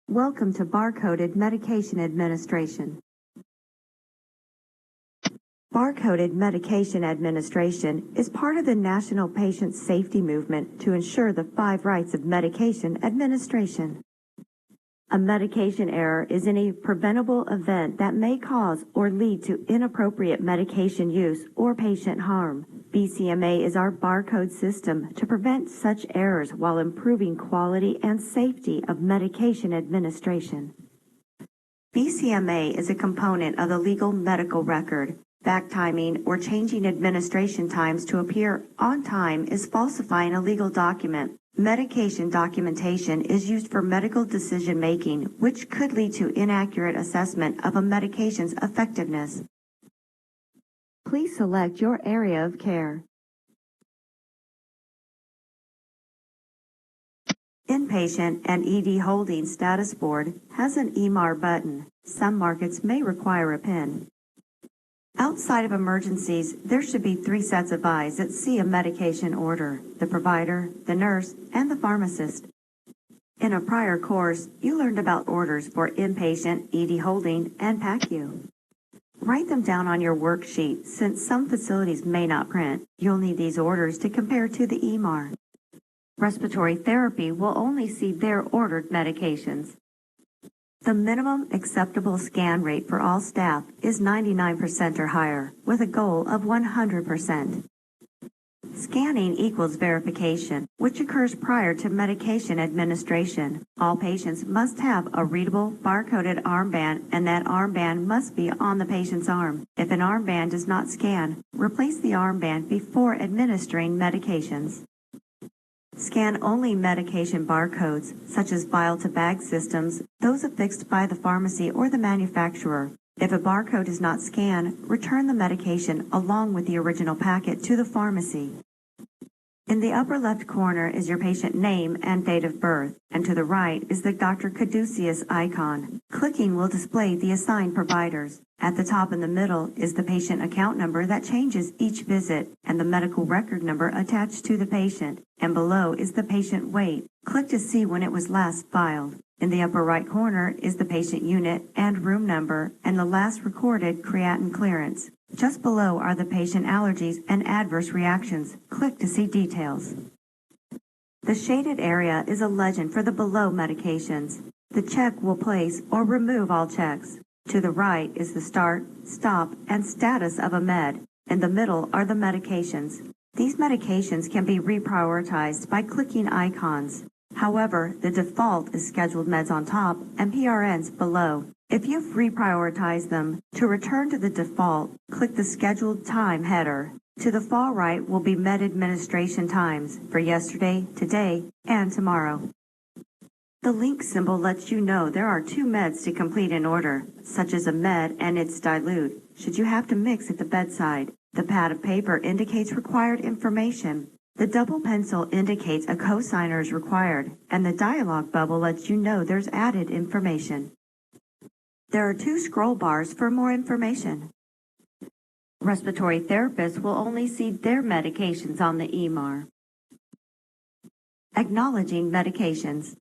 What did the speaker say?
Welcome to Barcoded Medication Administration. Barcoded Medication Administration is part of the National Patient Safety Movement to ensure the 5 rights of medication administration. A medication error is any preventable event that may cause or lead to inappropriate medication use or patient harm. BCMA is our barcode system to prevent such errors while improving quality and safety of medication administration. BCMA is a component of the legal medical record. Back timing or changing administration times to appear on time is falsifying a legal document. Medication documentation is used for medical decision-making, which could lead to inaccurate assessment of a medication's effectiveness. Please select your area of care. Inpatient and ED Holding Status Board has an EMR button. Some markets may require a PIN. Outside of emergencies, there should be 3 sets of eyes that see a medication order: the provider, the nurse, and the pharmacist. In a prior course, you learned about orders for inpatient, ED holding, and PACU. Write them down on your worksheet since some facilities may not print. You'll need these orders to compare to the EMR. Respiratory therapy will only see their ordered medications. The minimum acceptable scan rate for all staff is 99% or higher, with a goal of 100%. Scanning equals verification, which occurs prior to medication administration. All patients must have a readable, barcoded armband, and that armband must be on the patient's arm. If an armband does not scan, replace the armband before administering medications. Scan only medication barcodes, such as vial-to-bag systems, those affixed by the pharmacy or the manufacturer. If a barcode is not scanned, return the medication along with the original packet to the pharmacy. In the upper left corner is your patient name and date of birth, and to the right is the Dr. Caduceus icon. Clicking will display the assigned providers. At the top in the middle is the patient account number that changes each visit, and the medical record number attached to the patient, and below is the patient weight. Click to see when it was last filed. In the upper right corner is the patient unit and room number, and the last recorded creatinine clearance. Just below are the patient allergies and adverse reactions. Click to see details. The shaded area is a legend for the below medications. The check will place or remove all checks. To the right is the start, stop, and status of a med. In the middle are the medications. These medications can be reprioritized by clicking icons. However, the default is scheduled meds on top and PRNs below. If you've reprioritized them, to return to the default, click the scheduled time header. To the far right will be med administration times for yesterday, today, and tomorrow. The link symbol lets you know there are 2 meds to complete in order, such as a med and its dilute, should you have to mix at the bedside. The pad of paper indicates required information. The double pencil indicates a cosigner is required, and the dialog bubble lets you know there's added information. There are 2 scroll bars for more information. Respiratory therapists will only see their medications on the EMR. Acknowledging medications.